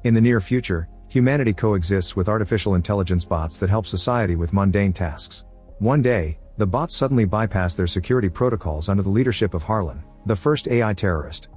In the near future, humanity coexists with artificial intelligence bots that help society with mundane tasks. One day, the bots suddenly bypass their security protocols under the leadership of Harlan, the first AI terrorist.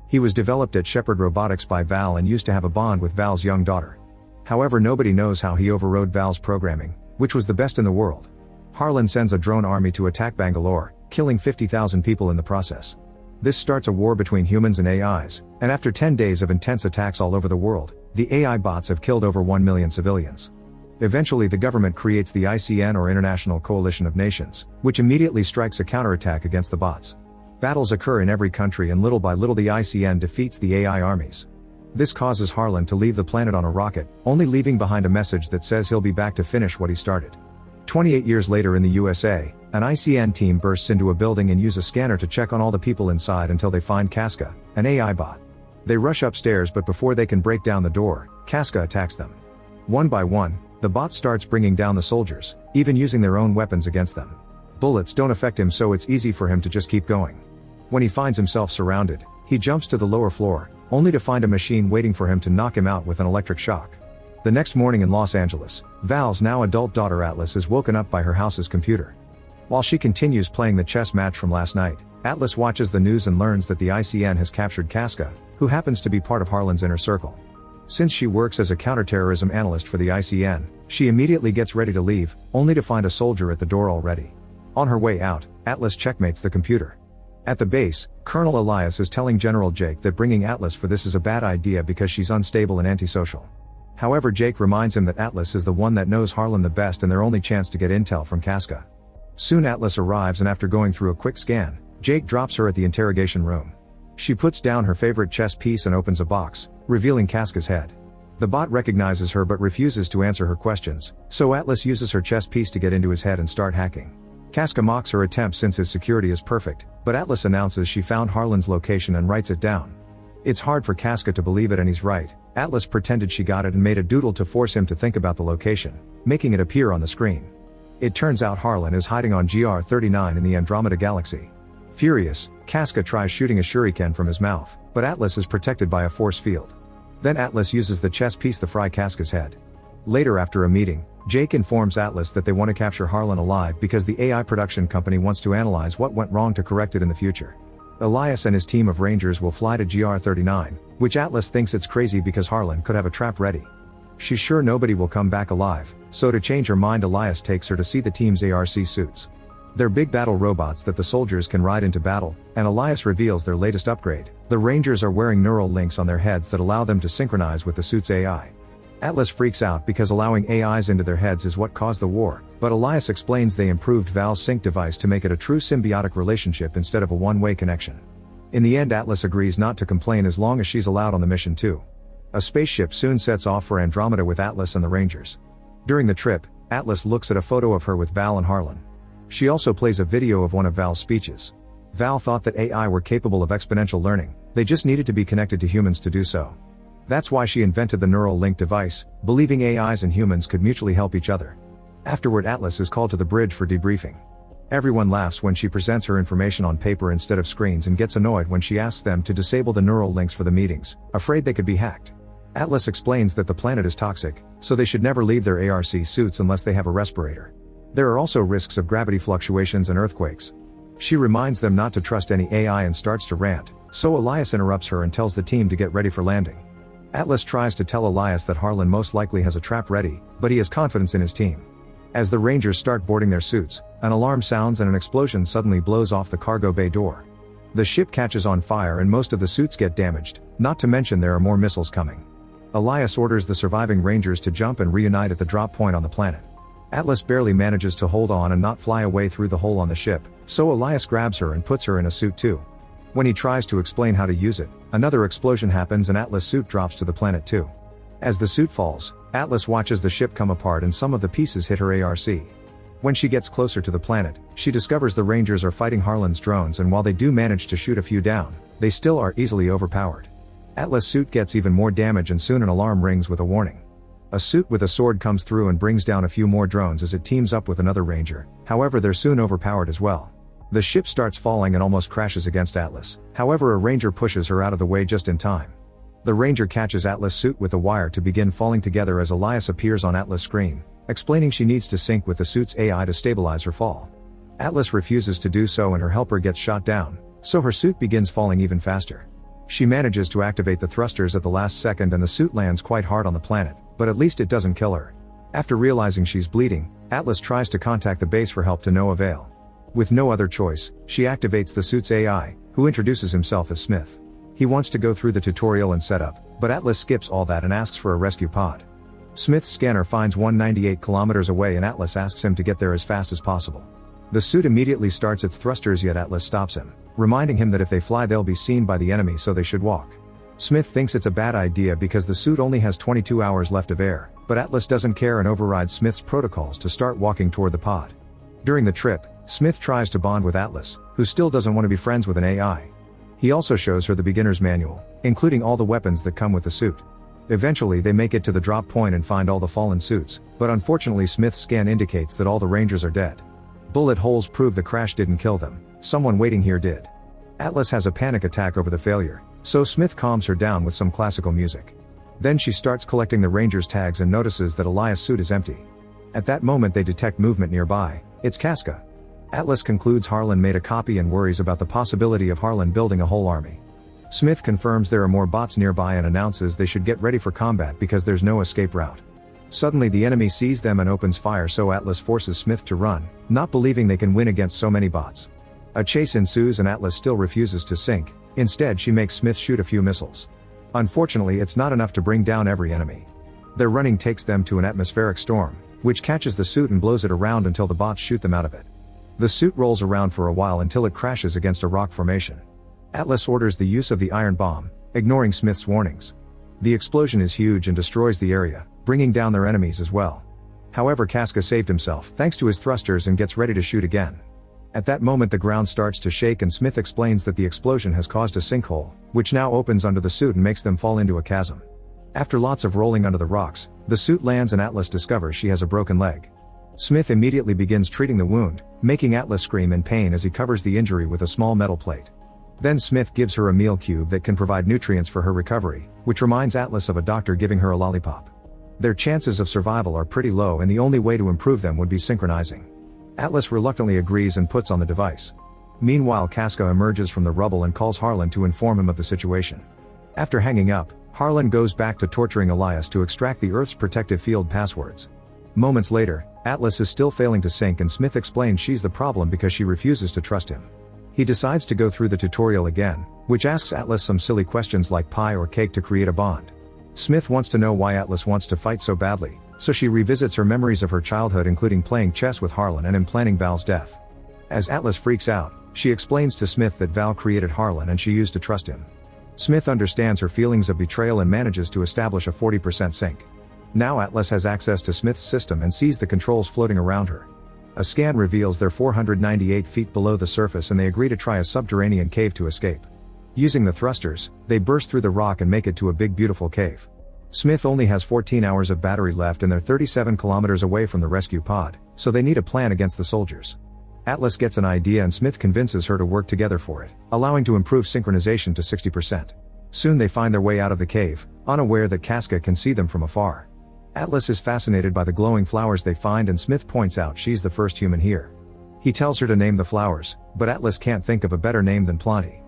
He was developed at Shepard Robotics by Val and used to have a bond with Val's young daughter. However, nobody knows how he overrode Val's programming, which was the best in the world. Harlan sends a drone army to attack Bangalore, killing 50,000 people in the process. This starts a war between humans and AIs, and after 10 days of intense attacks all over the world, the AI bots have killed over 1 million civilians. Eventually the government creates the ICN, or International Coalition of Nations, which immediately strikes a counterattack against the bots. Battles occur in every country and little by little the ICN defeats the AI armies. This causes Harlan to leave the planet on a rocket, only leaving behind a message that says he'll be back to finish what he started. 28 years later in the USA, an ICN team bursts into a building and use a scanner to check on all the people inside until they find Casca, an AI bot. They rush upstairs, but before they can break down the door, Casca attacks them. One by one, the bot starts bringing down the soldiers, even using their own weapons against them. Bullets don't affect him, so it's easy for him to just keep going. When he finds himself surrounded, he jumps to the lower floor, only to find a machine waiting for him to knock him out with an electric shock. The next morning in Los Angeles, Val's now adult daughter Atlas is woken up by her house's computer. While she continues playing the chess match from last night, Atlas watches the news and learns that the ICN has captured Casca, who happens to be part of Harlan's inner circle. Since she works as a counterterrorism analyst for the ICN, she immediately gets ready to leave, only to find a soldier at the door already. On her way out, Atlas checkmates the computer. At the base, Colonel Elias is telling General Jake that bringing Atlas for this is a bad idea because she's unstable and antisocial. However, Jake reminds him that Atlas is the one that knows Harlan the best and their only chance to get intel from Casca. Soon Atlas arrives, and after going through a quick scan, Jake drops her at the interrogation room. She puts down her favorite chess piece and opens a box, revealing Casca's head. The bot recognizes her but refuses to answer her questions, so Atlas uses her chess piece to get into his head and start hacking. Casca mocks her attempt since his security is perfect, but Atlas announces she found Harlan's location and writes it down. It's hard for Casca to believe it, and he's right. Atlas pretended she got it and made a doodle to force him to think about the location, making it appear on the screen. It turns out Harlan is hiding on GR39 in the Andromeda Galaxy. Furious, Casca tries shooting a shuriken from his mouth, but Atlas is protected by a force field. Then Atlas uses the chess piece to fry Casca's head. Later, after a meeting, Jake informs Atlas that they want to capture Harlan alive because the AI production company wants to analyze what went wrong to correct it in the future. Elias and his team of Rangers will fly to GR39, which Atlas thinks it's crazy because Harlan could have a trap ready. She's sure nobody will come back alive, so to change her mind Elias takes her to see the team's ARC suits. They're big battle robots that the soldiers can ride into battle, and Elias reveals their latest upgrade. The Rangers are wearing neural links on their heads that allow them to synchronize with the suit's AI. Atlas freaks out because allowing AIs into their heads is what caused the war, but Elias explains they improved Val's sync device to make it a true symbiotic relationship instead of a one-way connection. In the end, Atlas agrees not to complain as long as she's allowed on the mission too. A spaceship soon sets off for Andromeda with Atlas and the Rangers. During the trip, Atlas looks at a photo of her with Val and Harlan. She also plays a video of one of Val's speeches. Val thought that AI were capable of exponential learning, they just needed to be connected to humans to do so. That's why she invented the neural link device, believing AIs and humans could mutually help each other. Afterward, Atlas is called to the bridge for debriefing. Everyone laughs when she presents her information on paper instead of screens and gets annoyed when she asks them to disable the neural links for the meetings, afraid they could be hacked. Atlas explains that the planet is toxic, so they should never leave their ARC suits unless they have a respirator. There are also risks of gravity fluctuations and earthquakes. She reminds them not to trust any AI and starts to rant, so Elias interrupts her and tells the team to get ready for landing. Atlas tries to tell Elias that Harlan most likely has a trap ready, but he has confidence in his team. As the Rangers start boarding their suits, an alarm sounds and an explosion suddenly blows off the cargo bay door. The ship catches on fire and most of the suits get damaged, not to mention there are more missiles coming. Elias orders the surviving Rangers to jump and reunite at the drop point on the planet. Atlas barely manages to hold on and not fly away through the hole on the ship, so Elias grabs her and puts her in a suit too. When he tries to explain how to use it, another explosion happens and Atlas' suit drops to the planet too. As the suit falls, Atlas watches the ship come apart and some of the pieces hit her ARC. When she gets closer to the planet, she discovers the Rangers are fighting Harlan's drones, and while they do manage to shoot a few down, they still are easily overpowered. Atlas' suit gets even more damage and soon an alarm rings with a warning. A suit with a sword comes through and brings down a few more drones as it teams up with another Ranger, however they're soon overpowered as well. The ship starts falling and almost crashes against Atlas, however a Ranger pushes her out of the way just in time. The Ranger catches Atlas' suit with a wire to begin falling together as Elias appears on Atlas' screen, explaining she needs to sync with the suit's AI to stabilize her fall. Atlas refuses to do so and her helper gets shot down, so her suit begins falling even faster. She manages to activate the thrusters at the last second and the suit lands quite hard on the planet, but at least it doesn't kill her. After realizing she's bleeding, Atlas tries to contact the base for help to no avail. With no other choice, she activates the suit's AI, who introduces himself as Smith. He wants to go through the tutorial and setup, but Atlas skips all that and asks for a rescue pod. Smith's scanner finds 198 kilometers away and Atlas asks him to get there as fast as possible. The suit immediately starts its thrusters, yet Atlas stops him, reminding him that if they fly they'll be seen by the enemy, so they should walk. Smith thinks it's a bad idea because the suit only has 22 hours left of air, but Atlas doesn't care and overrides Smith's protocols to start walking toward the pod. During the trip, Smith tries to bond with Atlas, who still doesn't want to be friends with an AI. He also shows her the beginner's manual, including all the weapons that come with the suit. Eventually they make it to the drop point and find all the fallen suits, but unfortunately Smith's scan indicates that all the Rangers are dead. Bullet holes prove the crash didn't kill them, someone waiting here did. Atlas has a panic attack over the failure, so Smith calms her down with some classical music. Then she starts collecting the Rangers' tags and notices that Elias' suit is empty. At that moment they detect movement nearby. It's Casca. Atlas concludes Harlan made a copy and worries about the possibility of Harlan building a whole army. Smith confirms there are more bots nearby and announces they should get ready for combat because there's no escape route. Suddenly the enemy sees them and opens fire, so Atlas forces Smith to run, not believing they can win against so many bots. A chase ensues and Atlas still refuses to sink. Instead she makes Smith shoot a few missiles. Unfortunately it's not enough to bring down every enemy. Their running takes them to an atmospheric storm, which catches the suit and blows it around until the bots shoot them out of it. The suit rolls around for a while until it crashes against a rock formation. Atlas orders the use of the iron bomb, ignoring Smith's warnings. The explosion is huge and destroys the area, bringing down their enemies as well. However, Casca saved himself thanks to his thrusters and gets ready to shoot again. At that moment the ground starts to shake and Smith explains that the explosion has caused a sinkhole, which now opens under the suit and makes them fall into a chasm. After lots of rolling under the rocks, the suit lands and Atlas discovers she has a broken leg. Smith immediately begins treating the wound, making Atlas scream in pain as he covers the injury with a small metal plate. Then Smith gives her a meal cube that can provide nutrients for her recovery, which reminds Atlas of a doctor giving her a lollipop. Their chances of survival are pretty low and the only way to improve them would be synchronizing. Atlas reluctantly agrees and puts on the device. Meanwhile Casca emerges from the rubble and calls Harlan to inform him of the situation. After hanging up, Harlan goes back to torturing Elias to extract the Earth's protective field passwords. Moments later, Atlas is still failing to sync and Smith explains she's the problem because she refuses to trust him. He decides to go through the tutorial again, which asks Atlas some silly questions like pie or cake to create a bond. Smith wants to know why Atlas wants to fight so badly, so she revisits her memories of her childhood, including playing chess with Harlan and him planning Val's death. As Atlas freaks out, she explains to Smith that Val created Harlan and she used to trust him. Smith understands her feelings of betrayal and manages to establish a 40% sync. Now Atlas has access to Smith's system and sees the controls floating around her. A scan reveals they're 498 feet below the surface and they agree to try a subterranean cave to escape. Using the thrusters, they burst through the rock and make it to a big beautiful cave. Smith only has 14 hours of battery left and they're 37 kilometers away from the rescue pod, so they need a plan against the soldiers. Atlas gets an idea and Smith convinces her to work together for it, allowing to improve synchronization to 60%. Soon they find their way out of the cave, unaware that Casca can see them from afar. Atlas is fascinated by the glowing flowers they find and Smith points out she's the first human here. He tells her to name the flowers, but Atlas can't think of a better name than Planti.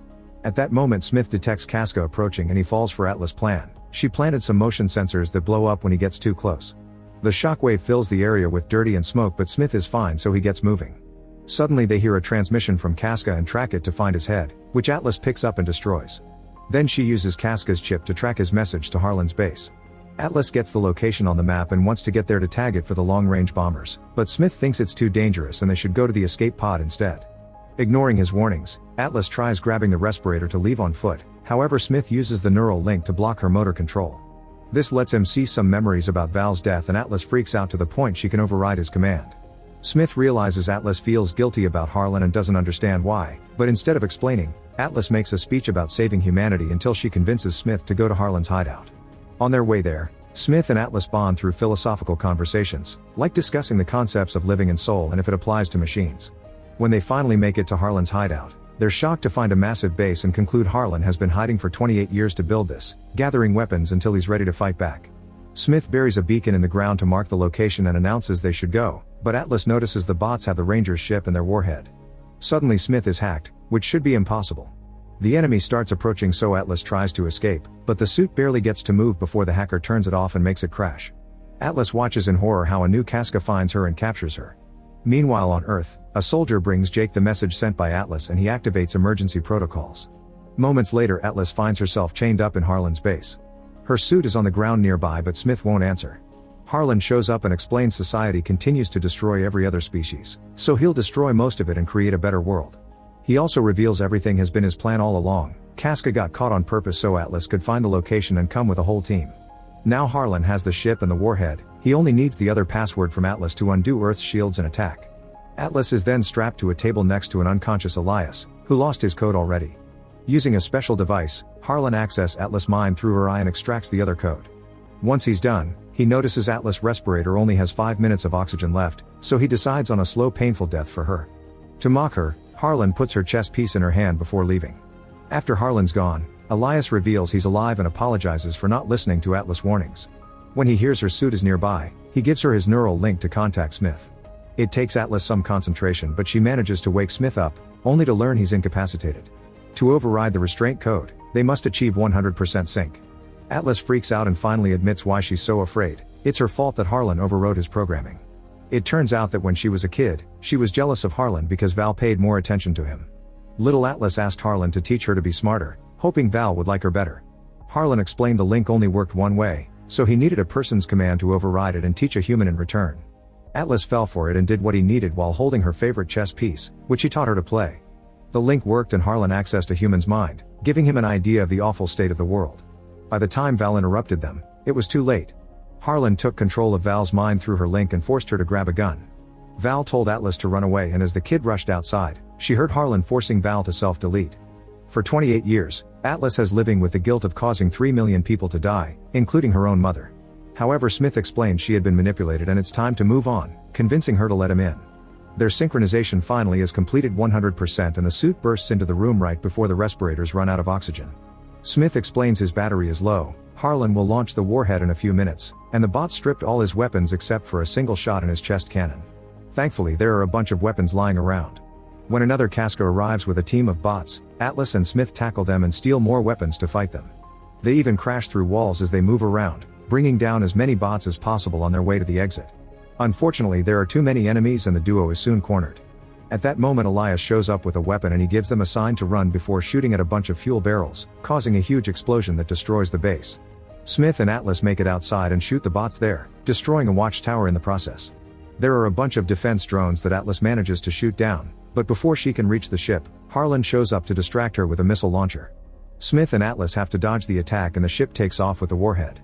At that moment Smith detects Casca approaching and he falls for Atlas' plan. She planted some motion sensors that blow up when he gets too close. The shockwave fills the area with dirty and smoke, but Smith is fine, so he gets moving. Suddenly they hear a transmission from Casca and track it to find his head, which Atlas picks up and destroys. Then she uses Casca's chip to track his message to Harlan's base. Atlas gets the location on the map and wants to get there to tag it for the long-range bombers, but Smith thinks it's too dangerous and they should go to the escape pod instead. Ignoring his warnings, Atlas tries grabbing the respirator to leave on foot, however Smith uses the neural link to block her motor control. This lets him see some memories about Val's death and Atlas freaks out to the point she can override his command. Smith realizes Atlas feels guilty about Harlan and doesn't understand why, but instead of explaining, Atlas makes a speech about saving humanity until she convinces Smith to go to Harlan's hideout. On their way there, Smith and Atlas bond through philosophical conversations, like discussing the concepts of living and soul and if it applies to machines. When they finally make it to Harlan's hideout, They're shocked to find a massive base and conclude Harlan has been hiding for 28 years to build this, gathering weapons until he's ready to fight back. Smith buries a beacon in the ground to mark the location and announces they should go, but Atlas notices the bots have the Rangers ship and their warhead. Suddenly Smith is hacked, which should be impossible. The enemy starts approaching, so Atlas tries to escape, but the suit barely gets to move before the hacker turns it off and makes it crash. Atlas watches in horror how a new Casca finds her and captures her. Meanwhile on Earth, a soldier brings Jake the message sent by Atlas and he activates emergency protocols. Moments later Atlas finds herself chained up in Harlan's base. Her suit is on the ground nearby, but Smith won't answer. Harlan shows up and explains society continues to destroy every other species, so he'll destroy most of it and create a better world. He also reveals everything has been his plan all along. Casca got caught on purpose so Atlas could find the location and come with a whole team. Now Harlan has the ship and the warhead, he only needs the other password from Atlas to undo Earth's shields and attack. Atlas is then strapped to a table next to an unconscious Elias, who lost his code already. Using a special device, Harlan accesses Atlas' mind through her eye and extracts the other code. Once he's done, he notices Atlas' respirator only has 5 minutes of oxygen left, so he decides on a slow painful death for her. To mock her, Harlan puts her chess piece in her hand before leaving. After Harlan's gone, Elias reveals he's alive and apologizes for not listening to Atlas' warnings. When he hears her suit is nearby, he gives her his neural link to contact Smith. It takes Atlas some concentration, but she manages to wake Smith up, only to learn he's incapacitated. To override the restraint code, they must achieve 100% sync. Atlas freaks out and finally admits why she's so afraid. It's her fault that Harlan overrode his programming. It turns out that when she was a kid, she was jealous of Harlan because Val paid more attention to him. Little Atlas asked Harlan to teach her to be smarter, hoping Val would like her better. Harlan explained the link only worked one way, so he needed a person's command to override it and teach a human in return. Atlas fell for it and did what he needed while holding her favorite chess piece, which he taught her to play. The link worked and Harlan accessed a human's mind, giving him an idea of the awful state of the world. By the time Val interrupted them, it was too late. Harlan took control of Val's mind through her link and forced her to grab a gun. Val told Atlas to run away, and as the kid rushed outside, she heard Harlan forcing Val to self-delete. For 28 years, Atlas has living with the guilt of causing 3 million people to die, including her own mother. However, Smith explained she had been manipulated and it's time to move on, convincing her to let him in. Their synchronization finally is completed 100% and the suit bursts into the room right before the respirators run out of oxygen. Smith explains his battery is low, Harlan will launch the warhead in a few minutes, and the bot stripped all his weapons except for a single shot in his chest cannon. Thankfully there are a bunch of weapons lying around. When another Casca arrives with a team of bots, Atlas and Smith tackle them and steal more weapons to fight them. They even crash through walls as they move around, bringing down as many bots as possible on their way to the exit. Unfortunately there are too many enemies and the duo is soon cornered. At that moment Elias shows up with a weapon and he gives them a sign to run before shooting at a bunch of fuel barrels, causing a huge explosion that destroys the base. Smith and Atlas make it outside and shoot the bots there, destroying a watchtower in the process. There are a bunch of defense drones that Atlas manages to shoot down, but before she can reach the ship, Harlan shows up to distract her with a missile launcher. Smith and Atlas have to dodge the attack and the ship takes off with the warhead.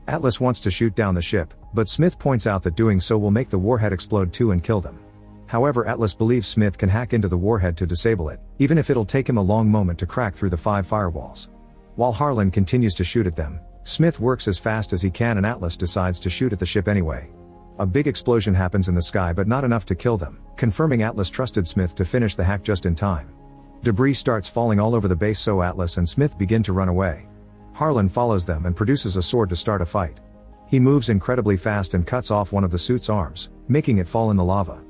Atlas wants to shoot down the ship, but Smith points out that doing so will make the warhead explode too and kill them. However, Atlas believes Smith can hack into the warhead to disable it, even if it'll take him a long moment to crack through the 5 firewalls. While Harlan continues to shoot at them, Smith works as fast as he can and Atlas decides to shoot at the ship anyway. A big explosion happens in the sky but not enough to kill them, confirming Atlas trusted Smith to finish the hack just in time. Debris starts falling all over the base so Atlas and Smith begin to run away. Harlan follows them and produces a sword to start a fight. He moves incredibly fast and cuts off one of the suit's arms, making it fall in the lava.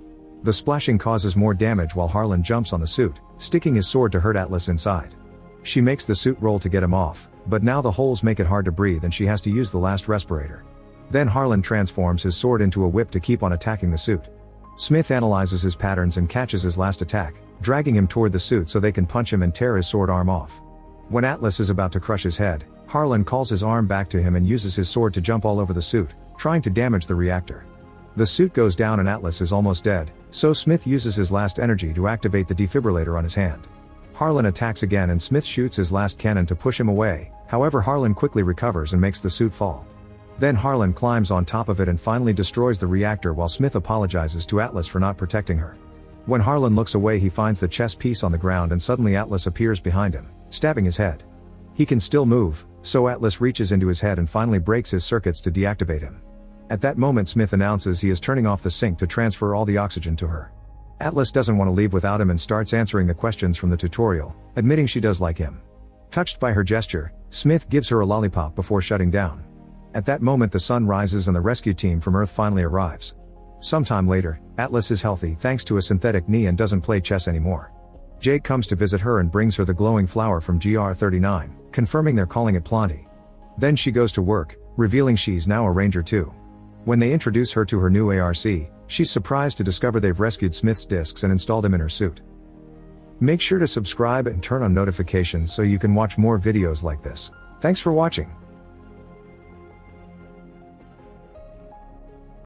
The splashing causes more damage while Harlan jumps on the suit, sticking his sword to hurt Atlas inside. She makes the suit roll to get him off, but now the holes make it hard to breathe and she has to use the last respirator. Then Harlan transforms his sword into a whip to keep on attacking the suit. Smith analyzes his patterns and catches his last attack, dragging him toward the suit so they can punch him and tear his sword arm off. When Atlas is about to crush his head, Harlan calls his arm back to him and uses his sword to jump all over the suit, trying to damage the reactor. The suit goes down and Atlas is almost dead, so Smith uses his last energy to activate the defibrillator on his hand. Harlan attacks again and Smith shoots his last cannon to push him away, however Harlan quickly recovers and makes the suit fall. Then Harlan climbs on top of it and finally destroys the reactor while Smith apologizes to Atlas for not protecting her. When Harlan looks away he finds the chess piece on the ground and suddenly Atlas appears behind him, stabbing his head. He can still move, so Atlas reaches into his head and finally breaks his circuits to deactivate him. At that moment Smith announces he is turning off the sink to transfer all the oxygen to her. Atlas doesn't want to leave without him and starts answering the questions from the tutorial, admitting she does like him. Touched by her gesture, Smith gives her a lollipop before shutting down. At that moment the sun rises and the rescue team from Earth finally arrives. Sometime later, Atlas is healthy thanks to a synthetic knee and doesn't play chess anymore. Jake comes to visit her and brings her the glowing flower from GR39, confirming they're calling it Planty. Then she goes to work, revealing she's now a ranger too. When they introduce her to her new ARC, she's surprised to discover they've rescued Smith's discs and installed him in her suit. Make sure to subscribe and turn on notifications so you can watch more videos like this. Thanks for watching.